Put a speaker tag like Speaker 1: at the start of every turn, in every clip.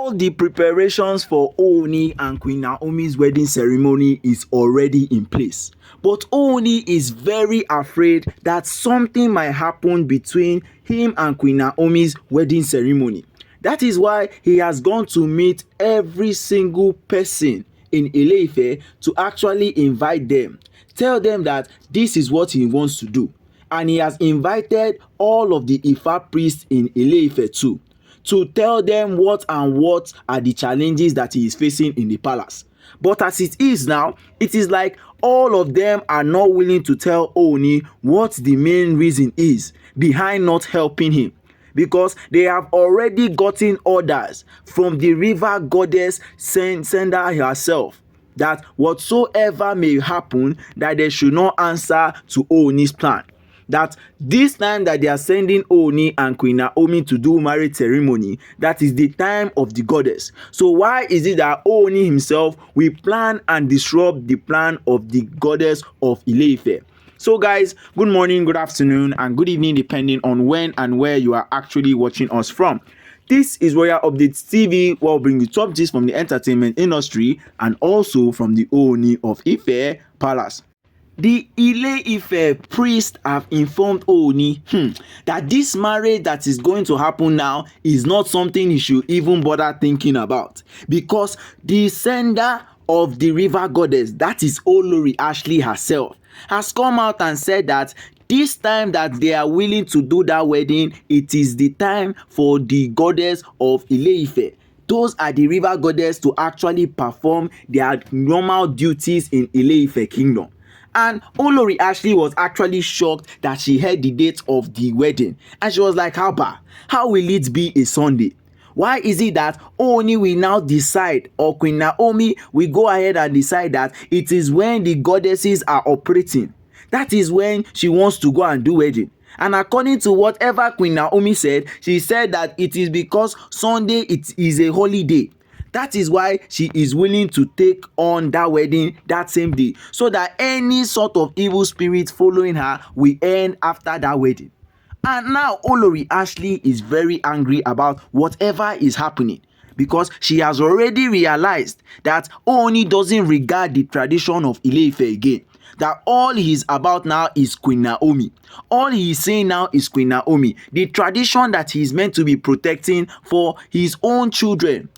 Speaker 1: All the preparations for Ooni and Queen Naomi's wedding ceremony is already in place. But Ooni is very afraid that something might happen between him and Queen Naomi's wedding ceremony. That is why he has gone to meet every single person in Ile-Ife to actually invite them. Tell them that this is what he wants to do. And he has invited all of the Ifa priests in Ile-Ife too, to tell them what are the challenges that he is facing in the palace. But as it is now, it is like all of them are not willing to tell Ooni what the main reason is behind not helping him, because they have already gotten orders from the river goddess Sender herself that whatsoever may happen, that they should not answer to Ooni's plan. That this time that they are sending Ooni and Queen Naomi to do marriage ceremony, that is the time of the goddess. So why is it that Ooni himself will plan and disrupt the plan of the goddess of Ile-Ife? So guys, good morning, good afternoon, and good evening, depending on when and where you are actually watching us from. This is Royal Updates TV, where we'll bring you top gist from the entertainment industry and also from the Ooni of Ife Palace. The Ile-Ife priest have informed Ooni that this marriage that is going to happen now is not something he should even bother thinking about, because the sender of the river goddess, that is Olori Ashley herself, has come out and said that this time that they are willing to do that wedding, it is the time for the goddess of Ile-Ife. Those are the river goddess to actually perform their normal duties in Ile-Ife kingdom. And Olori Ashley was actually shocked that she heard the date of the wedding. And she was like, how will it be a Sunday? Why is it that Ooni will now decide, or Queen Naomi will go ahead and decide that it is when the goddesses are operating? That is when she wants to go and do wedding. And according to whatever Queen Naomi said, she said that it is because Sunday it is a holiday. That is why she is willing to take on that wedding that same day, so that any sort of evil spirit following her will end after that wedding. And now Olori Ashley is very angry about whatever is happening, because she has already realized that Ooni doesn't regard the tradition of Ile-Ife again. That all he is about now is Queen Naomi. All he is saying now is Queen Naomi. The tradition that he is meant to be protecting for his own children.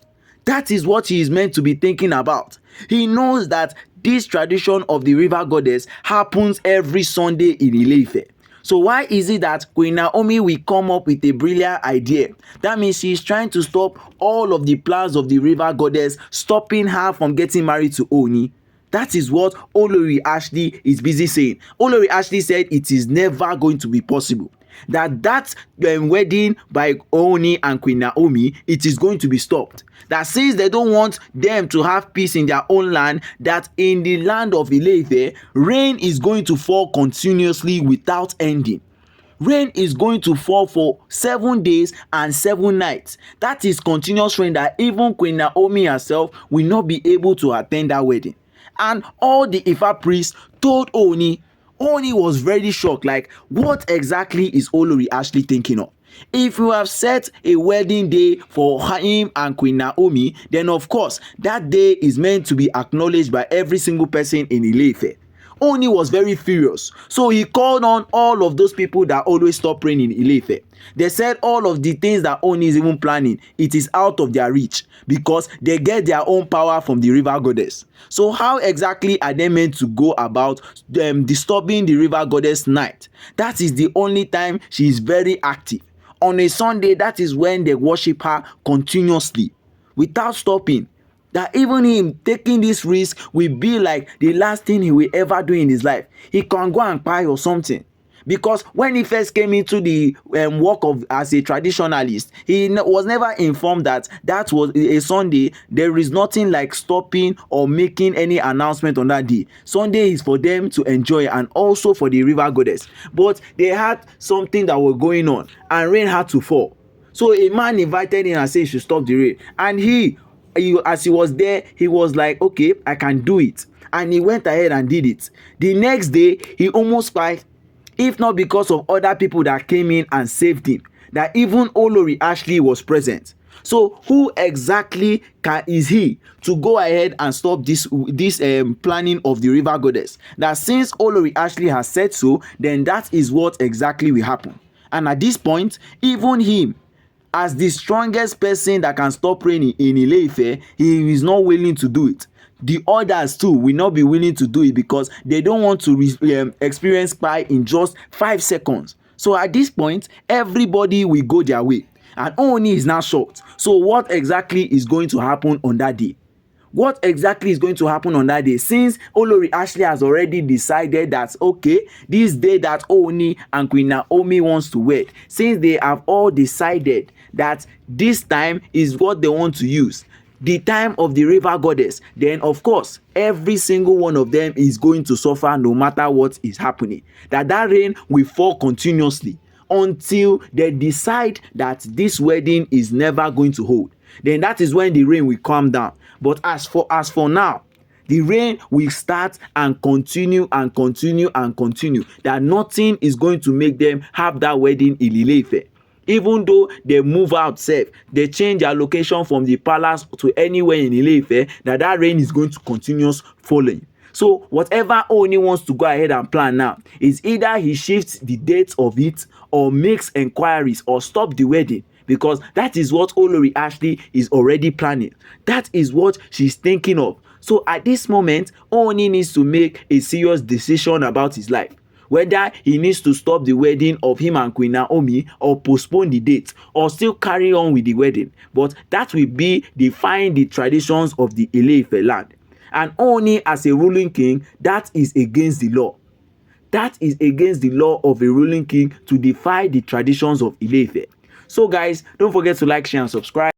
Speaker 1: That is what he is meant to be thinking about. He knows that this tradition of the river goddess happens every Sunday in Ile-Ife. So why is it that Queen Naomi will come up with a brilliant idea? That means she is trying to stop all of the plans of the river goddess, stopping her from getting married to Ooni. That is what Olori Ashley is busy saying. Olori Ashley said it is never going to be possible. That wedding by Ooni and Queen Naomi, it is going to be stopped. That since they don't want them to have peace in their own land, that in the land of Ile-Ife, rain is going to fall continuously without ending. Rain is going to fall for 7 days and 7 nights. That is continuous rain that even Queen Naomi herself will not be able to attend that wedding. And all the Ifa priests told Ooni. Ooni was very shocked, like, what exactly is Olori Ashley thinking of? If you have set a wedding day for him and Queen Naomi, then of course that day is meant to be acknowledged by every single person in Ile-Ife. Ooni was very furious, so he called on all of those people that always stop praying in Ile-Ife. They said all of the things that Ooni is even planning, it is out of their reach, because they get their own power from the river goddess. So how exactly are they meant to go about disturbing the river goddess night? That is the only time she is very active. On a Sunday, that is when they worship her continuously without stopping. That even him taking this risk will be like the last thing he will ever do in his life. He can go and buy or something. Because when he first came into the work of as a traditionalist, he was never informed that that was a Sunday. There is nothing like stopping or making any announcement on that day. Sunday is for them to enjoy, and also for the river goddess. But they had something that was going on, and rain had to fall. So a man invited him and said he should stop the rain. And as he was there, he was like, okay, I can do it. And he went ahead and did it. The next day, he almost cried, if not because of other people that came in and saved him, that even Olori Ashley was present. So who exactly is he to go ahead and stop this planning of the river goddess? That since Olori Ashley has said so, then that is what exactly will happen. And at this point, even him, as the strongest person that can stop rain in Ile-Ife, he is not willing to do it. The others too will not be willing to do it because they don't want to experience kpai in just 5 seconds. So at this point, everybody will go their way, and Ooni is now shocked. So what exactly is going to happen on that day? What exactly is going to happen on that day, since Olori Ashley has already decided that okay, this day that Ooni and Queen Naomi wants to wed, since they have all decided that this time is what they want to use, the time of the river goddess, then of course every single one of them is going to suffer no matter what is happening. That rain will fall continuously until they decide that this wedding is never going to hold. Then that is when the rain will calm down. But as for now, the rain will start and continue and continue and continue. That nothing is going to make them have that wedding in Ile-Ife. Even though they move out safe, they change their location from the palace to anywhere in Ile-Ife, that rain is going to continue falling. So whatever Ooni wants to go ahead and plan now is either he shifts the date of it or makes enquiries or stop the wedding, because that is what Olori Ashley is already planning. That is what she's thinking of. So at this moment, Ooni needs to make a serious decision about his life, whether he needs to stop the wedding of him and Queen Naomi or postpone the date or still carry on with the wedding. But that will be defying the traditions of the Ile-Ife land. And Ooni as a ruling king, that is against the law. That is against the law of a ruling king to defy the traditions of Ile-Ife. So guys, don't forget to like, share and subscribe.